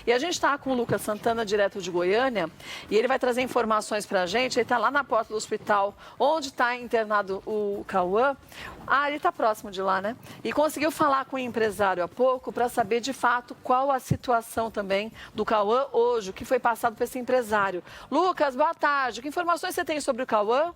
E a gente está com o Lucas Santana, direto de Goiânia, e ele vai trazer informações para a gente. Ele está lá na porta do hospital, onde está internado o Cauã. Ah, ele está próximo de lá, né? E conseguiu falar com o empresário há pouco para saber, de fato, qual a situação também do Cauã hoje, o que foi passado para esse empresário. Lucas, boa tarde. Que informações você tem sobre o Cauã?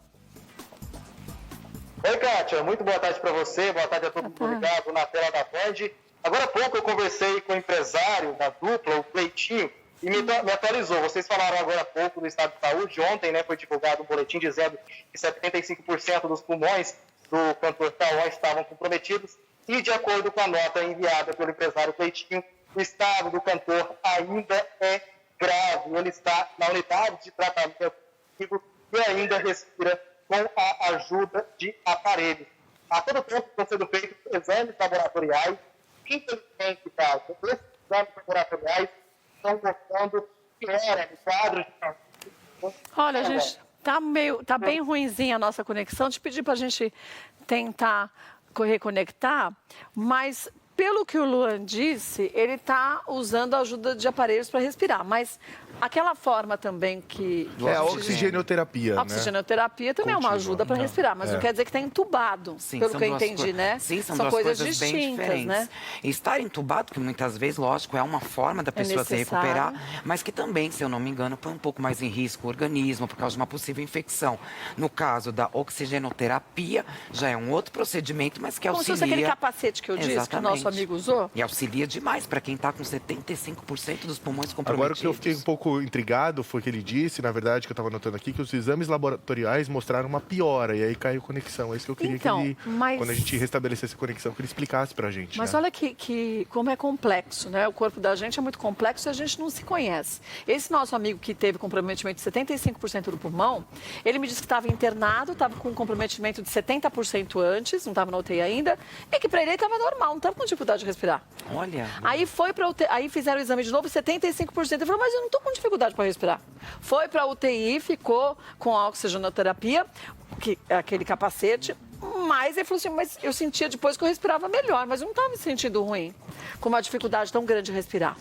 Oi, Kátia. Muito boa tarde para você. Boa tarde a todo mundo ligado na tela da Band. Agora há pouco eu conversei com o empresário da dupla, o Cleitinho, e me atualizou. Vocês falaram agora há pouco do estado de saúde. Ontem, né, foi divulgado um boletim dizendo que 75% dos pulmões do cantor Cauã estavam comprometidos. E, de acordo com a nota enviada pelo empresário Cleitinho, o estado do cantor ainda é grave. Ele está na unidade de tratamento e ainda respira com a ajuda de aparelhos. A todo tempo estão sendo feitos exames laboratoriais. Infelizmente, esses exames laboratoriais estão mostrando piora no quadro de... Olha, gente, tá bem ruinzinha a nossa conexão. Te pedi para a gente tentar reconectar, mas pelo que o Luan disse, ele está usando a ajuda de aparelhos para respirar, mas aquela forma também que... É a oxigenoterapia, né? A oxigenoterapia também é uma ajuda para respirar, mas não quer dizer que está entubado, Sim, pelo que eu entendi, né? Sim, são duas coisas distintas, bem diferentes. Né? E estar entubado, que muitas vezes, lógico, é uma forma da pessoa se recuperar, mas que também, se eu não me engano, põe um pouco mais em risco o organismo por causa de uma possível infecção. No caso da oxigenoterapia, já é um outro procedimento, mas que auxilia... Como se fosse aquele capacete que eu disse, que o nosso amigo usou? E auxilia demais para quem está com 75% dos pulmões comprometidos. Agora, o que eu fiquei um pouco intrigado foi que ele disse, na verdade, que eu estava anotando aqui, que os exames laboratoriais mostraram uma piora, e aí caiu conexão. É isso que eu queria que ele, quando a gente restabelecesse a conexão, que ele explicasse pra gente. Mas né? olha que como é complexo, né? O corpo da gente é muito complexo e a gente não se conhece. Esse nosso amigo que teve comprometimento de 75% do pulmão, ele me disse que estava internado, estava com um comprometimento de 70% antes, não estava na UTI ainda, e que para ele estava normal, não estava com dificuldade de respirar. Olha. Aí foi para UTI, aí fizeram o exame de novo, 75%. Ele falou, mas eu não estou com dificuldade para respirar. Foi para a UTI, ficou com a oxigenoterapia, que é aquele capacete, mas ele falou assim, mas eu sentia depois que eu respirava melhor, mas eu não estava me sentindo ruim, com uma dificuldade tão grande de respirar.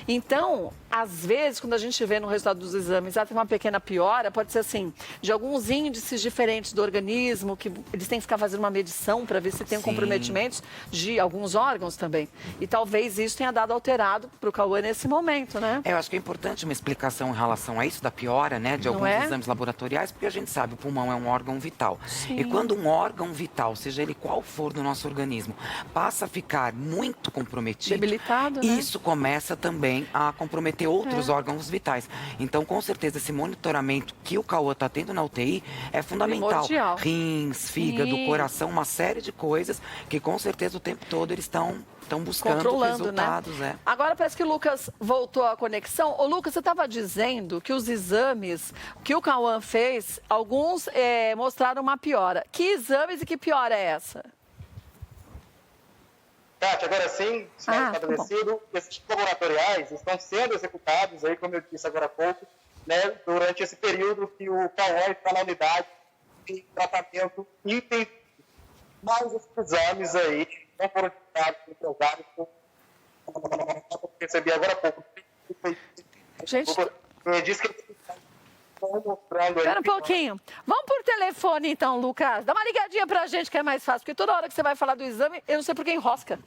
Então, às vezes, quando a gente vê no resultado dos exames, tem uma pequena piora, pode ser assim, de alguns índices diferentes do organismo, que eles têm que ficar fazendo uma medição para ver se tem comprometimentos de alguns órgãos também. E talvez isso tenha dado alterado para o Cauã nesse momento, né? Eu acho que é importante uma explicação em relação a isso, da piora, né, de alguns exames laboratoriais, porque a gente sabe, o pulmão é um órgão vital. Sim. E quando um órgão vital, seja ele qual for do nosso organismo, passa a ficar muito comprometido, debilitado, né? Isso começa também a comprometer outros órgãos vitais. Então, com certeza, esse monitoramento que o Cauã está tendo na UTI é fundamental. Primordial. Rins, fígado, coração, uma série de coisas que, com certeza, o tempo todo eles estão buscando resultados. Né? Agora parece que o Lucas voltou à conexão. Ô, Lucas, você estava dizendo que os exames que o Cauã fez, alguns mostraram uma piora. Que exames e que piora é essa? Kátia, agora sim, está estabelecido. Esses laboratoriais estão sendo executados, aí, como eu disse agora há pouco, né, durante esse período que o Cauã está na unidade de tratamento intensivo. Mas esses exames aí não foram divulgados por empresários, eu percebi agora há pouco. Gente, disse que estão mostrando aí. Espera um pouquinho. Vamos por telefone, então, Lucas. Dá uma ligadinha pra gente, que é mais fácil. Porque toda hora que você vai falar do exame, eu não sei por que enrosca.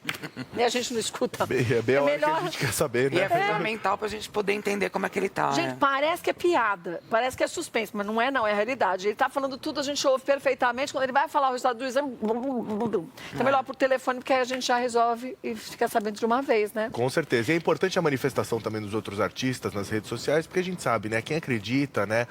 E a gente não escuta. É bem a hora que a gente quer saber, né? E é fundamental pra gente poder entender como é que ele tá. Gente, parece que é piada, parece que é suspense, mas não é não, é a realidade. Ele tá falando tudo, a gente ouve perfeitamente. Quando ele vai falar o resultado do exame, então é melhor por telefone, porque aí a gente já resolve e fica sabendo de uma vez, né? Com certeza. E é importante a manifestação também dos outros artistas nas redes sociais, porque a gente sabe, né? Quem acredita, né?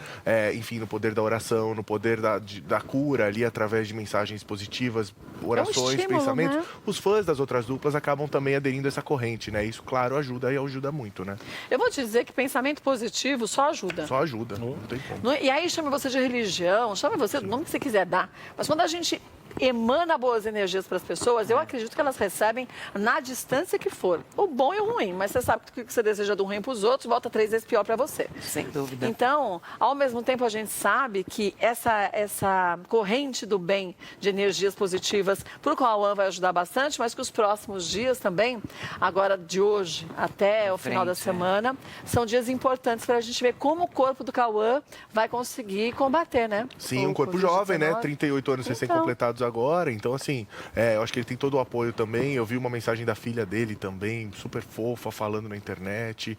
Enfim, no poder da oração, no poder da cura ali através de mensagens positivas, orações, estímulo, pensamentos. né? Os fãs das outras duplas acabam também aderindo a essa corrente, né? Isso, claro, ajuda e ajuda muito, né? Eu vou te dizer que pensamento positivo só ajuda. Só ajuda, não tem como. E aí chama você de religião, chama você do nome que você quiser dar. Mas quando a gente emana boas energias para as pessoas, eu acredito que elas recebem na distância que for. O bom e o ruim, mas você sabe que o que você deseja do ruim para os outros, volta 3 vezes pior para você. Sem dúvida. Então, ao mesmo tempo, a gente sabe que essa corrente do bem, de energias positivas, para o Cauã vai ajudar bastante, mas que os próximos dias também, agora de hoje até o final da semana, são dias importantes para a gente ver como o corpo do Cauã vai conseguir combater, né? Sim, um corpo jovem, né? 38 anos recém-completados agora. Então, assim, eu acho que ele tem todo o apoio também. Eu vi uma mensagem da filha dele também, super fofa, falando na internet.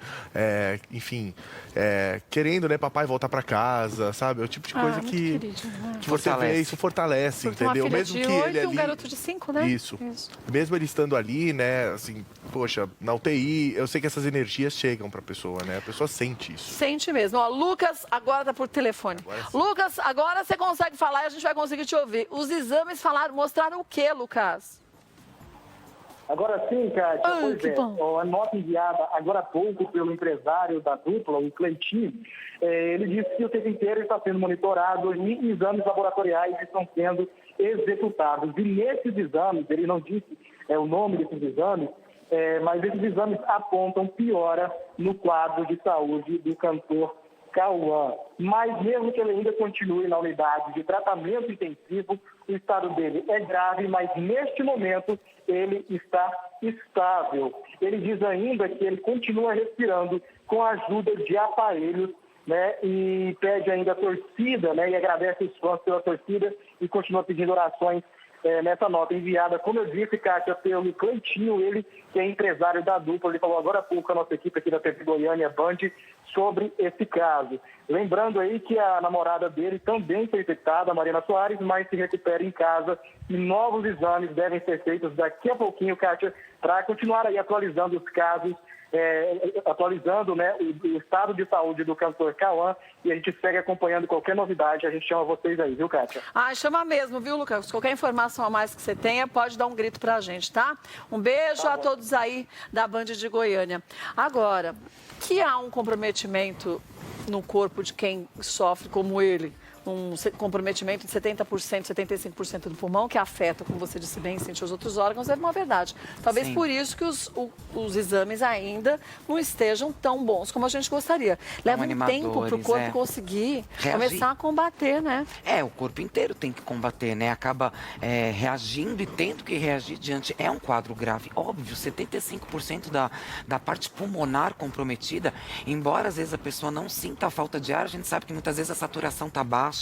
Enfim, querendo, né, papai voltar para casa, sabe? É o tipo de coisa que você vê, isso fortalece, entendeu? Mesmo que ele ali... um garoto de 5, né? Isso. Mesmo ele estando ali, né, assim, poxa, na UTI, eu sei que essas energias chegam para a pessoa, né? A pessoa sente isso. Sente mesmo. Ó, Lucas, agora tá por telefone. Lucas, agora você consegue falar e a gente vai conseguir te ouvir. Os exames mostraram o quê, Lucas? Agora sim, Kátia, a nota enviada agora há pouco pelo empresário da dupla, o Cleitinho, ele disse que o tempo inteiro está sendo monitorado e exames laboratoriais estão sendo executados. E nesses exames, ele não disse o nome desses exames, mas esses exames apontam piora no quadro de saúde do cantor Cauã. Mas mesmo que ele ainda continue na unidade de tratamento intensivo, o estado dele é grave, mas neste momento ele está estável. Ele diz ainda que ele continua respirando com a ajuda de aparelhos, né, e pede ainda a torcida, né, e agradece os fãs pela torcida e continua pedindo orações nessa nota enviada, como eu disse, Kátia, pelo Cleitinho, ele que é empresário da dupla, ele falou agora há pouco a nossa equipe aqui da TV Goiânia Band sobre esse caso. Lembrando aí que a namorada dele também foi infectada, a Mariana Soares, mas se recupera em casa e novos exames devem ser feitos daqui a pouquinho, Kátia, para continuar aí atualizando os casos, atualizando, né, o estado de saúde do cantor Cauã, e a gente segue acompanhando qualquer novidade, a gente chama vocês aí, viu, Kátia? Chama mesmo, viu, Lucas? Qualquer informação a mais que você tenha, pode dar um grito pra gente, tá? Um beijo a todos aí da Band de Goiânia. Agora, que há um comprometimento no corpo de quem sofre como ele, um comprometimento de 70%, 75% do pulmão, que afeta, como você disse bem, sente os outros órgãos, é uma verdade. Talvez por isso que os exames ainda não estejam tão bons como a gente gostaria. Leva um tempo para o corpo conseguir começar a combater, né? O corpo inteiro tem que combater, né? Acaba reagindo e tendo que reagir diante. É um quadro grave, óbvio, 75% da parte pulmonar comprometida, embora às vezes a pessoa não sinta a falta de ar, a gente sabe que muitas vezes a saturação está baixa,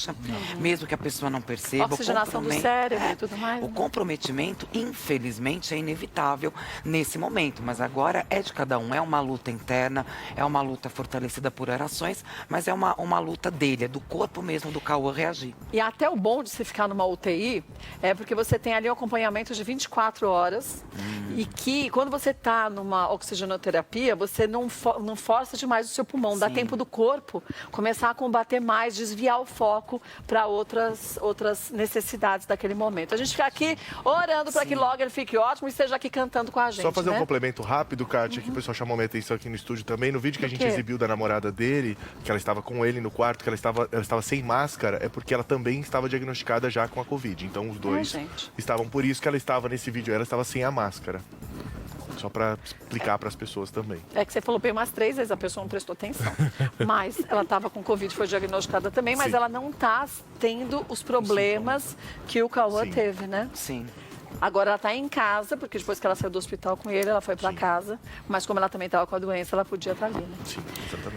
mesmo que a pessoa não perceba. Oxigenação do cérebro e tudo mais. O comprometimento, infelizmente, é inevitável nesse momento, mas agora é de cada um. É uma luta interna, é uma luta fortalecida por orações, mas é uma luta dele, é do corpo mesmo do Cauã reagir. E até o bom de se ficar numa UTI é porque você tem ali um acompanhamento de 24 horas e que quando você está numa oxigenoterapia, você não força demais o seu pulmão, dá tempo do corpo começar a combater mais, desviar o foco para outras necessidades daquele momento. A gente fica aqui orando para que logo ele fique ótimo e esteja aqui cantando com a gente. Só fazer um complemento rápido, Kátia, que o pessoal chamou minha atenção aqui no estúdio também. No vídeo que a gente exibiu da namorada dele, que ela estava com ele no quarto, que ela estava sem máscara, é porque ela também estava diagnosticada já com a Covid. Então os dois estavam, por isso que ela estava nesse vídeo, ela estava sem a máscara. Só para explicar para as pessoas também. É que você falou bem umas 3 vezes, a pessoa não prestou atenção. Mas ela estava com Covid, foi diagnosticada também, mas ela não está tendo os problemas que o Cauã teve, né? Sim. Agora ela está em casa, porque depois que ela saiu do hospital com ele, ela foi para casa. Mas como ela também estava com a doença, ela podia estar ali, né? Sim, exatamente.